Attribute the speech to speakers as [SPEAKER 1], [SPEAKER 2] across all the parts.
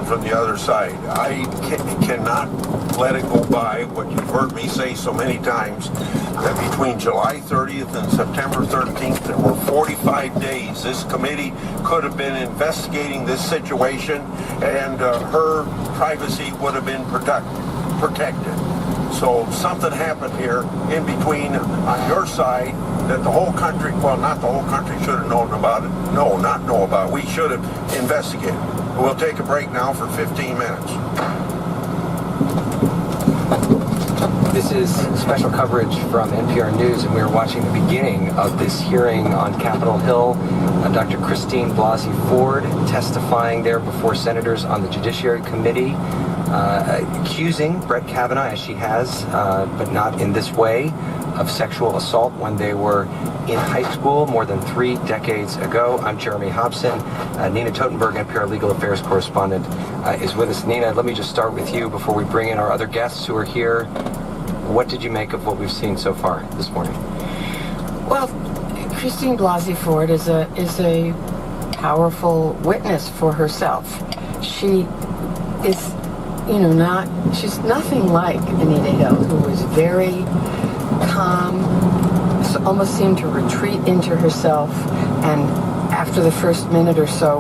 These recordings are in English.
[SPEAKER 1] from the other side. I cannot let it go by what you've heard me say so many times, that between July 30th and September 13th, there were 45 days. This committee could have been investigating this situation, and her privacy would have been protected. So something happened here in between on your side that the whole country, well, not the whole country should have known about it. No, not know about it. We should have investigated. We'll take a break now for 15 minutes.
[SPEAKER 2] This is special coverage from NPR News, and we are watching the beginning of this hearing on Capitol Hill. Dr. Christine Blasey Ford testifying there before senators on the Judiciary Committee, accusing Brett Kavanaugh, as she has, but not in this way, of sexual assault when they were in high school more than 3 decades ago. I'm Jeremy Hobson. Nina Totenberg, NPR Legal Affairs correspondent, is with us. Nina, let me just start with you before we bring in our other guests who are here. What did you make of what we've seen so far this morning?
[SPEAKER 3] Well, Christine Blasey Ford is a powerful witness for herself. She is, she's nothing like Anita Hill, who was very calm, almost seemed to retreat into herself, and after the first minute or so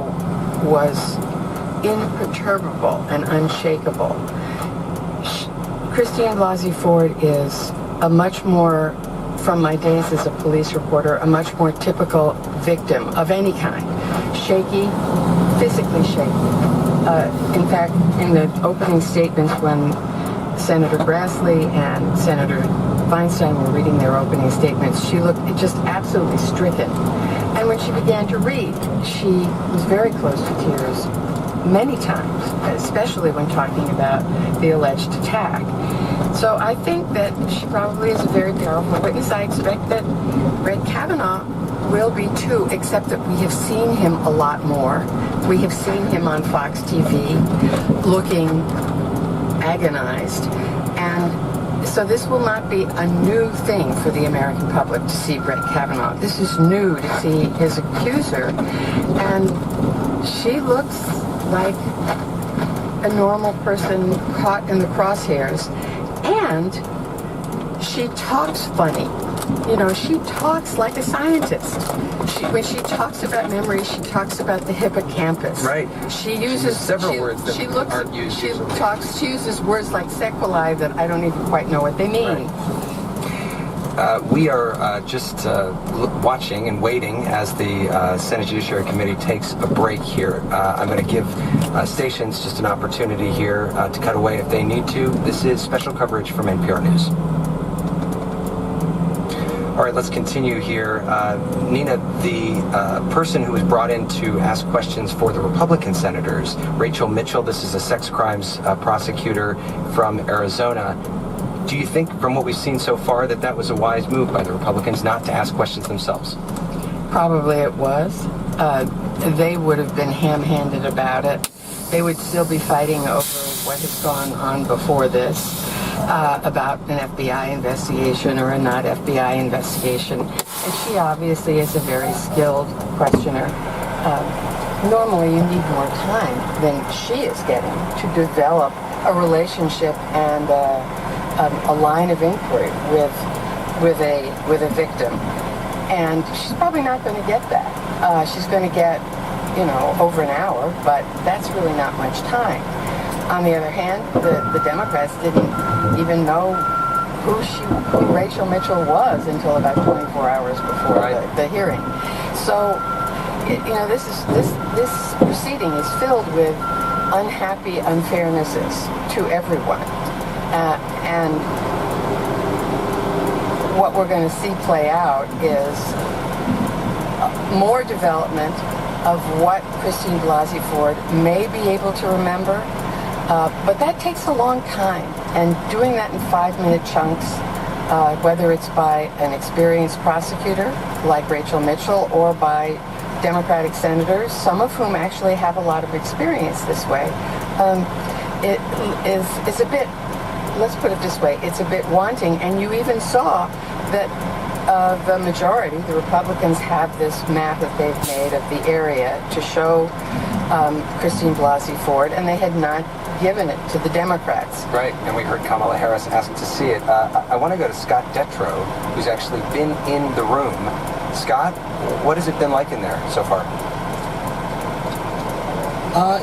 [SPEAKER 3] was imperturbable and unshakable. Christine Blasey Ford is a much more, from my days as a police reporter, a much more typical victim of any kind. Shaky, physically shaky. In fact, in the opening statements when Senator Grassley and Senator Feinstein were reading their opening statements, she looked just absolutely stricken. And when she began to read, she was very close to tears many times, especially when talking about the alleged attack. So I think that she probably is a very powerful witness. I expect that Brett Kavanaugh will be too, except that we have seen him a lot more. We have seen him on Fox TV looking agonized. And so this will not be a new thing for the American public to see Brett Kavanaugh. This is new to see his accuser. And she looks like a normal person caught in the crosshairs. And she talks funny. She talks like a scientist. When she talks about memory, she talks about the hippocampus.
[SPEAKER 2] Right.
[SPEAKER 3] She uses
[SPEAKER 2] several words that aren't used usually.
[SPEAKER 3] She uses words like sequelae that I don't even quite know what they mean.
[SPEAKER 2] Right. We are just watching and waiting as the Senate Judiciary Committee takes a break here. I'm going to give stations just an opportunity here to cut away if they need to. This is special coverage from NPR News. All right, let's continue here. Nina, the person who was brought in to ask questions for the Republican senators, Rachel Mitchell, this is a sex crimes prosecutor from Arizona. Do you think, from what we've seen so far, that was a wise move by the Republicans not to ask questions themselves?
[SPEAKER 3] Probably it was. They would have been ham-handed about it. They would still be fighting over what has gone on before this, about an FBI investigation or a not FBI investigation. And she obviously is a very skilled questioner. Normally you need more time than she is getting to develop a relationship and a line of inquiry with a victim, and she's probably not going to get that. She's going to get, over an hour, but that's really not much time. On the other hand, the Democrats didn't even know who Rachel Mitchell was until about 24 hours before the hearing. So, this proceeding is filled with unhappy unfairnesses to everyone. And what we're going to see play out is more development of what Christine Blasey Ford may be able to remember, but that takes a long time. And doing that in 5-minute chunks, whether it's by an experienced prosecutor like Rachel Mitchell or by Democratic senators, some of whom actually have a lot of experience this way, it is a bit, let's put it this way, it's a bit wanting. And you even saw that the majority, the Republicans, have this map that they've made of the area to show Christine Blasey Ford, and they had not given it to the Democrats.
[SPEAKER 2] Right, and we heard Kamala Harris ask to see it. I want to go to Scott Detrow, who's actually been in the room. Scott, what has it been like in there so far?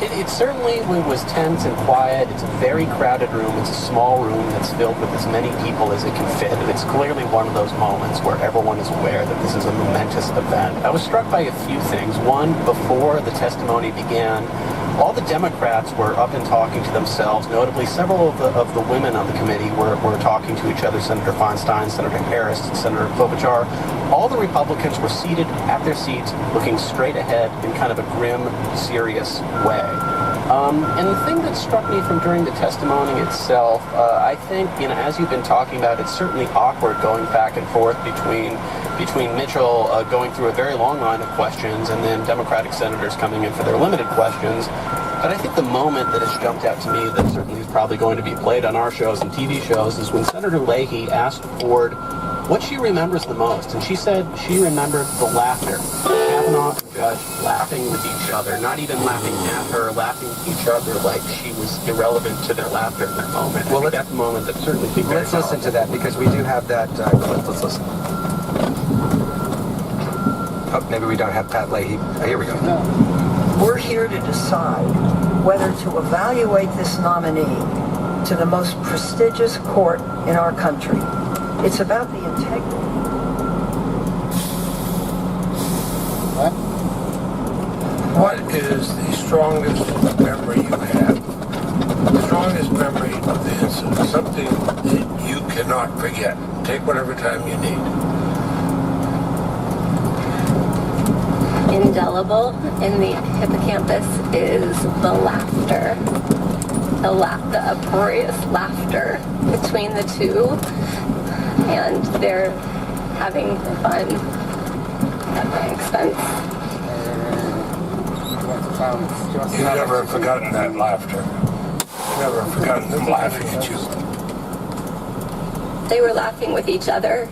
[SPEAKER 4] It certainly was tense and quiet. It's a very crowded room. It's a small room that's filled with as many people as it can fit. And it's clearly one of those moments where everyone is aware that this is a momentous event. I was struck by a few things. One, before the testimony began, all the Democrats were up and talking to themselves. Notably, several of the women on the committee were talking to each other. Senator Feinstein, Senator Harris, Senator Klobuchar. All the Republicans were seated at their seats, looking straight ahead in kind of a grim, serious way. And the thing that struck me from during the testimony itself, I think, as you've been talking about, it's certainly awkward going back and forth between Mitchell going through a very long line of questions and then Democratic senators coming in for their limited questions. But I think the moment that has jumped out to me that certainly is probably going to be played on our shows and TV shows is when Senator Leahy asked Ford what she remembers the most. And she said she remembered the laughter. Kavanaugh and Judge laughing with each other, not even laughing at her, laughing with each other like she was irrelevant to their laughter in that moment. Well, that's the moment that certainly seemed very powerful.
[SPEAKER 2] Let's listen to that because we do have that clip. Let's listen. Oh, maybe we don't have Pat Leahy. Oh, here we go.
[SPEAKER 5] We're here to decide whether to evaluate this nominee to the most prestigious court in our country. It's about the integrity.
[SPEAKER 6] What is the strongest memory you have? The strongest memory of the incident, something that you cannot forget. Take whatever time you need.
[SPEAKER 7] Indelible in the hippocampus is the laughter. The uproarious laughter between the two, and they're having fun at my expense.
[SPEAKER 6] You've never forgotten that laughter. You've never forgotten them laughing at you.
[SPEAKER 7] They were laughing with each other.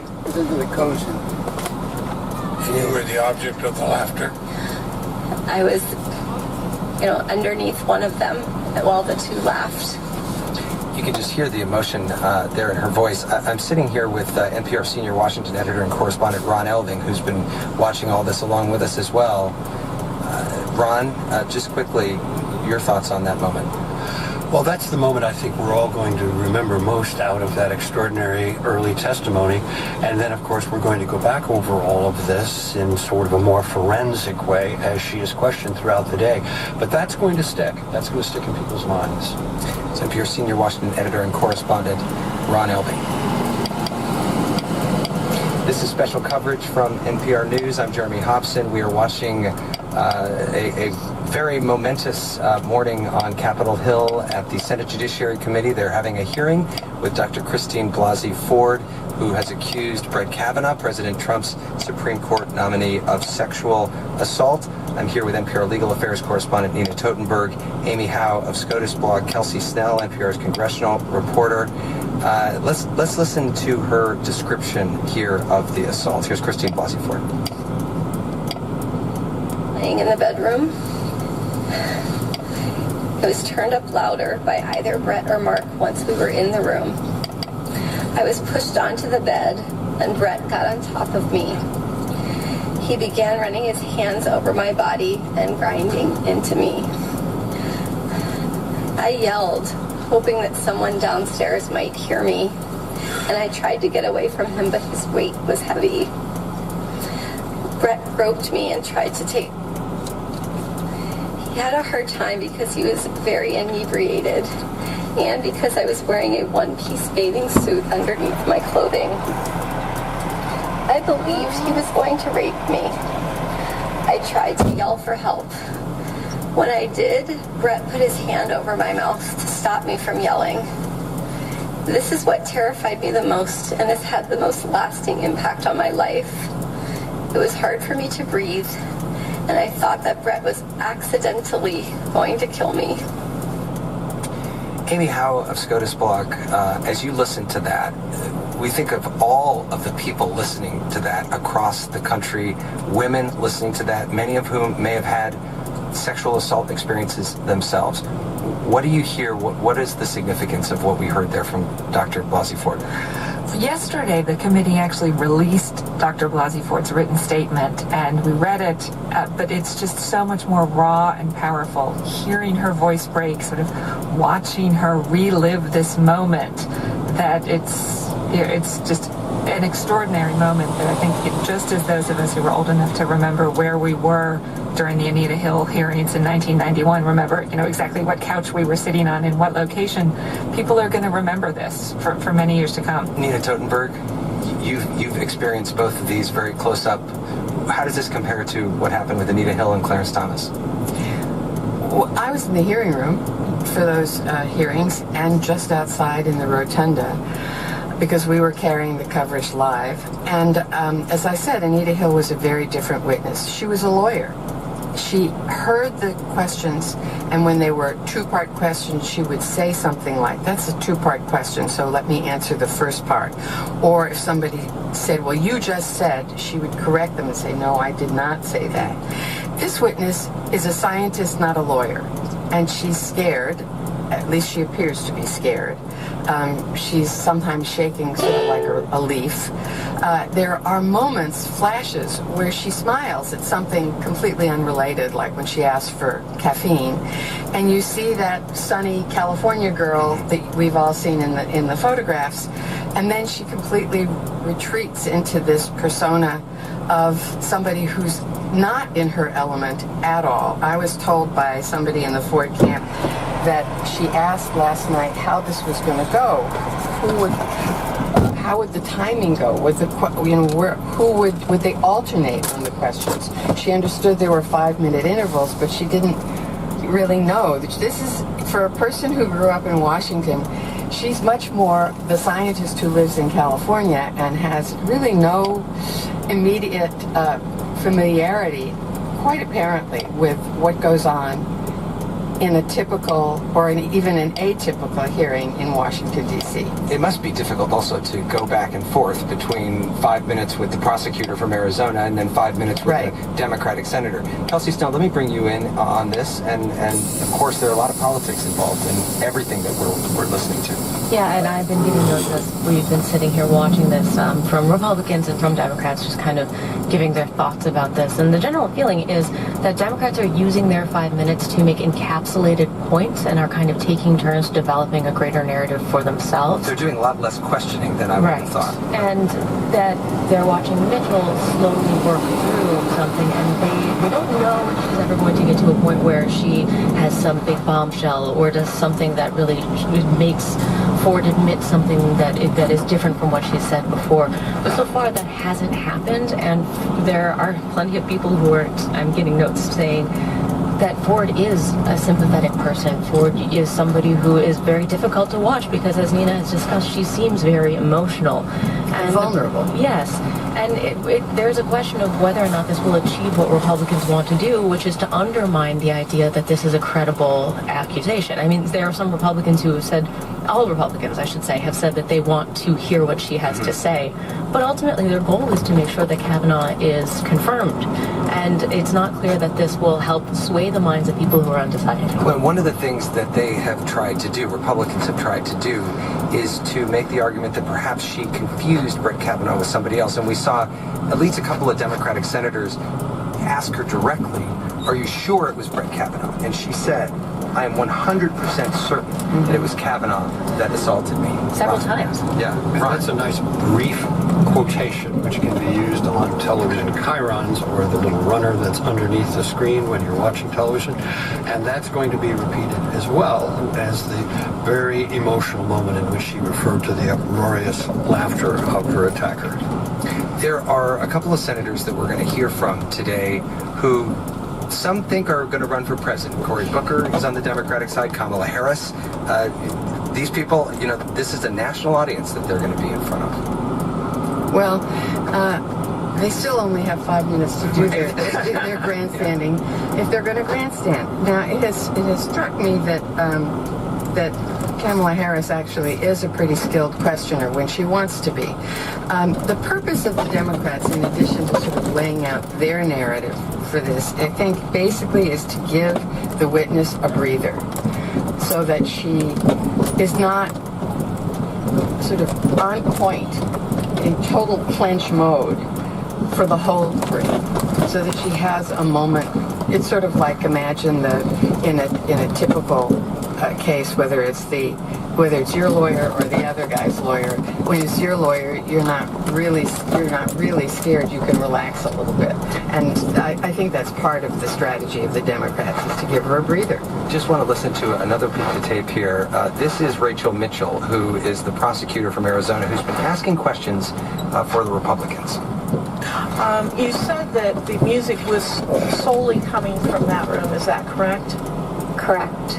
[SPEAKER 6] And you were the object of the laughter.
[SPEAKER 7] I was, underneath one of them while the two laughed.
[SPEAKER 2] You can just hear the emotion there in her voice. I'm sitting here with NPR senior Washington editor and correspondent Ron Elving, who's been watching all this along with us as well. Ron, just quickly, your thoughts on that moment.
[SPEAKER 8] Well, that's the moment I think we're all going to remember most out of that extraordinary early testimony. And then, of course, we're going to go back over all of this in sort of a more forensic way as she is questioned throughout the day. But that's going to stick. That's going to stick in people's minds.
[SPEAKER 2] It's NPR senior Washington editor and correspondent Ron Elving. This is special coverage from NPR News. I'm Jeremy Hobson. We are watching a very momentous morning on Capitol Hill at the Senate Judiciary Committee. They're having a hearing with Dr. Christine Blasey Ford, who has accused Brett Kavanaugh, President Trump's Supreme Court nominee, of sexual assault. I'm here with NPR Legal Affairs correspondent Nina Totenberg, Amy Howe of SCOTUS blog, Kelsey Snell, NPR's congressional reporter. Let's listen to her description here of the assault. Here's Christine Blasey Ford.
[SPEAKER 7] Laying in the bedroom. It was turned up louder by either Brett or Mark once we were in the room. I was pushed onto the bed, and Brett got on top of me. He began running his hands over my body and grinding into me. I yelled, hoping that someone downstairs might hear me, and I tried to get away from him, but his weight was heavy. Brett groped me and tried to take. He had a hard time because he was very inebriated and because I was wearing a one-piece bathing suit underneath my clothing. I believed he was going to rape me. I tried to yell for help. When I did, Brett put his hand over my mouth to stop me from yelling. This is what terrified me the most and has had the most lasting impact on my life. It was hard for me to breathe, and I thought that Brett was accidentally going to kill me.
[SPEAKER 2] Amy Howe of SCOTUS blog, as you listen to that, we think of all of the people listening to that across the country, women listening to that, many of whom may have had sexual assault experiences themselves. What do you hear? What is the significance of what we heard there from Dr. Blasey Ford?
[SPEAKER 9] Yesterday, the committee actually released Dr. Blasey Ford's written statement, and we read it, but it's just so much more raw and powerful. Hearing her voice break, sort of watching her relive this moment, that it's just an extraordinary moment that I think just as those of us who were old enough to remember where we were during the Anita Hill hearings in 1991, remember, exactly what couch we were sitting on in what location, people are going to remember this for many years to come.
[SPEAKER 2] Nina Totenberg, you've experienced both of these very close up. How does this compare to what happened with Anita Hill and Clarence Thomas?
[SPEAKER 3] Well, I was in the hearing room for those hearings and just outside in the rotunda, because we were carrying the coverage live. And as I said, Anita Hill was a very different witness. She was a lawyer. She heard the questions, and when they were two-part questions, she would say something like, that's a two-part question, so let me answer the first part. Or if somebody said, well, you just said, she would correct them and say, no, I did not say that. This witness is a scientist, not a lawyer, and she's scared. At least she appears to be scared. She's sometimes shaking sort of like a leaf. There are moments, flashes, where she smiles at something completely unrelated, like when she asks for caffeine. And you see that sunny California girl that we've all seen in the photographs. And then she completely retreats into this persona of somebody who's not in her element at all. I was told by somebody in the Ford camp that she asked last night how this was going to go. How would the timing go? Would would they alternate on the questions? She understood there were 5-minute intervals, but she didn't really know. This is, for a person who grew up in Washington, she's much more the scientist who lives in California and has really no immediate familiarity, quite apparently, with what goes on in a typical or even an atypical hearing in Washington, D.C.
[SPEAKER 2] It must be difficult also to go back and forth between 5 minutes with the prosecutor from Arizona and then 5 minutes with the Democratic senator. Kelsey Snell, let me bring you in on this. And of course, there are a lot of politics involved in everything that we're listening to.
[SPEAKER 10] Yeah, and I've been getting notes as we've been sitting here watching this from Republicans and from Democrats just kind of giving their thoughts about this. And the general feeling is that Democrats are using their 5 minutes to make encapsulated points and are kind of taking turns developing a greater narrative for themselves.
[SPEAKER 2] They're doing a lot less questioning than I would have thought.
[SPEAKER 10] And that they're watching Mitchell slowly work through something, and they don't know if she's ever going to get to a point where she has some big bombshell or does something that really makes Ford admit something that is different from what she said before. But so far that hasn't happened, and there are plenty of people who are, I'm getting notes saying, that Ford is a sympathetic person. Ford is somebody who is very difficult to watch because, as Nina has discussed, she seems very emotional. And
[SPEAKER 3] vulnerable.
[SPEAKER 10] Yes. And there's a question of whether or not this will achieve what Republicans want to do, which is to undermine the idea that this is a credible accusation. I mean, there are some Republicans who have said, all Republicans, I should say, have said that they want to hear what she has to say. But ultimately, their goal is to make sure that Kavanaugh is confirmed. And it's not clear that this will help sway the minds of people who are undecided.
[SPEAKER 2] Well, one of the things that they have tried to do, Republicans have tried to do, is to make the argument that perhaps she confused Brett Kavanaugh with somebody else. And we saw at least a couple of Democratic senators ask her directly, are you sure it was Brett Kavanaugh? And she said, I am 100% certain that it was Kavanaugh that assaulted me.
[SPEAKER 10] Several times.
[SPEAKER 2] Yeah.
[SPEAKER 8] That's a nice brief quotation, which can be used on television chyrons or the little runner that's underneath the screen when you're watching television. And that's going to be repeated as well as the very emotional moment in which she referred to the uproarious laughter of her attacker.
[SPEAKER 2] There are a couple of senators that we're going to hear from today who some think are going to run for president. Cory Booker is on the Democratic side, Kamala Harris. These people, this is a national audience that they're going to be in front of.
[SPEAKER 3] Well, they still only have 5 minutes to do their grandstanding, if they're going to grandstand. Now, it has struck me that that Kamala Harris actually is a pretty skilled questioner when she wants to be. The purpose of the Democrats, in addition to sort of laying out their narrative for this, I think, basically is to give the witness a breather so that she is not sort of on point in total clench mode for the whole brief, so that she has a moment. It's sort of like, imagine in a typical case, whether it's your lawyer or the other guy's lawyer. When it's your lawyer, you're not really scared. You can relax a little bit, and I think that's part of the strategy of the Democrats, is to give her a breather.
[SPEAKER 2] Just want to listen to another piece of tape here. This is Rachel Mitchell, who is the prosecutor from Arizona, who's been asking questions for the Republicans.
[SPEAKER 11] You said that the music was solely coming from that room. Is that correct?
[SPEAKER 7] Correct.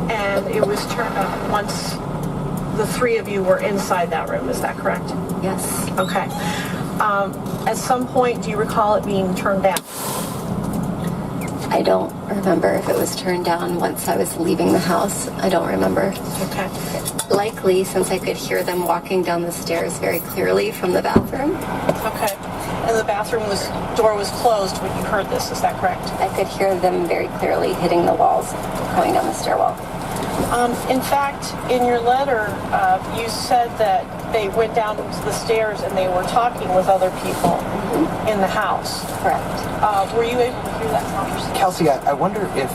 [SPEAKER 11] And it was turned on once the three of you were inside that room. Is that correct?
[SPEAKER 7] Yes.
[SPEAKER 11] Okay. At some point, do you recall it being turned down?
[SPEAKER 7] I don't remember if it was turned down once I was leaving the house. I don't remember.
[SPEAKER 11] Okay.
[SPEAKER 7] Likely, since I could hear them walking down the stairs very clearly from the bathroom.
[SPEAKER 11] Okay. And the bathroom door was closed when you heard this. Is that correct?
[SPEAKER 7] I could hear them very clearly hitting the walls going down the stairwell.
[SPEAKER 11] In fact, in your letter, you said that they went down the stairs and they were talking with other people in the house.
[SPEAKER 7] Correct.
[SPEAKER 11] Were you able to hear that conversation?
[SPEAKER 2] Kelsey, I wonder if,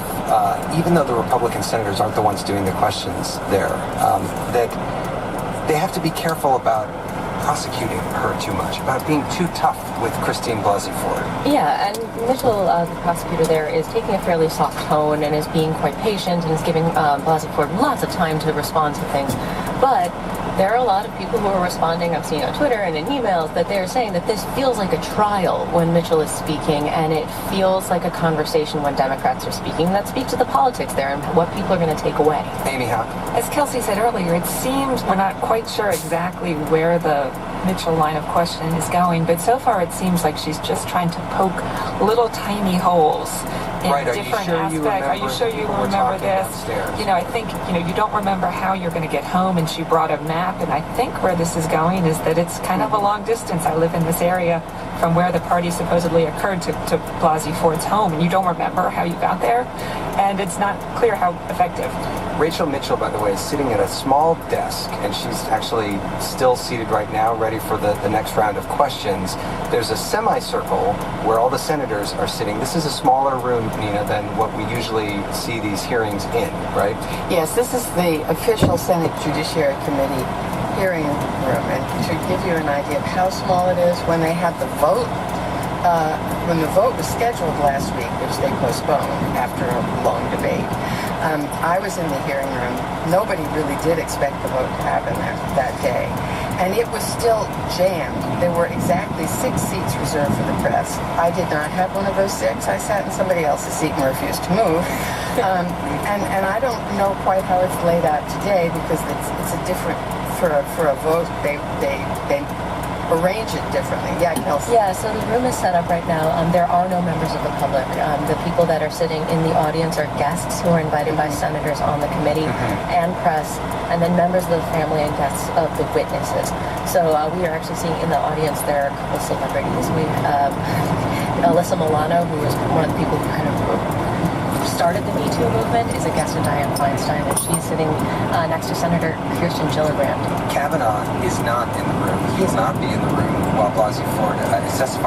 [SPEAKER 2] even though the Republican senators aren't the ones doing the questions there, that they have to be careful about prosecuting her too much, about being too tough with Christine Blasey Ford.
[SPEAKER 10] Yeah, and Mitchell, the prosecutor there, is taking a fairly soft tone and is being quite patient and is giving Blasey Ford lots of time to respond to things. But there are a lot of people who are responding, I've seen on Twitter and in emails, that they're saying that this feels like a trial when Mitchell is speaking, and it feels like a conversation when Democrats are speaking. That speaks to the politics there and what people are going to take away.
[SPEAKER 2] Amy, how?
[SPEAKER 9] As Kelsey said earlier, it seems we're not quite sure exactly where the Mitchell line of questioning is going, but so far it seems like she's just trying to poke little tiny holes in different aspects. Are you sure you remember this?
[SPEAKER 2] Downstairs?
[SPEAKER 9] You know, I think, you don't remember how you're going to get home, and she brought a map, and I think where this is going is that it's kind of a long distance. I live in this area from where the party supposedly occurred to Blasey Ford's home, and you don't remember how you got there, and it's not clear how effective.
[SPEAKER 2] Rachel Mitchell, by the way, is sitting at a small desk, and she's actually still seated right now, ready for the next round of questions. There's a semicircle where all the senators are sitting. This is a smaller room, Nina, than what we usually see these hearings in, right?
[SPEAKER 3] Yes, this is the official Senate Judiciary Committee hearing room. And to give you an idea of how small it is, when they had the vote, when the vote was scheduled last week, which they postponed after a long debate, I was in the hearing room. Nobody really did expect the vote to happen that day. And it was still jammed. There were exactly 6 seats reserved for the press. I did not have one of those 6. I sat in somebody else's seat and refused to move. And I don't know quite how it's laid out today, because it's a different, for a vote, they arrange it differently. Yeah, Kelsey?
[SPEAKER 10] Yeah, so the room is set up right now. There are no members of the public. The people that are sitting in the audience are guests who are invited by senators on the committee and press, and then members of the family and guests of the witnesses. So we are actually seeing in the audience there are a couple celebrities. We have Alyssa Milano, who was one of the people who kind of started the Me Too movement, is a guest of Dianne Feinstein, and she's sitting next to Senator Kirsten Gillibrand.
[SPEAKER 2] Kavanaugh is not in the room. He will not be in the room while Blasey Ford is testifying.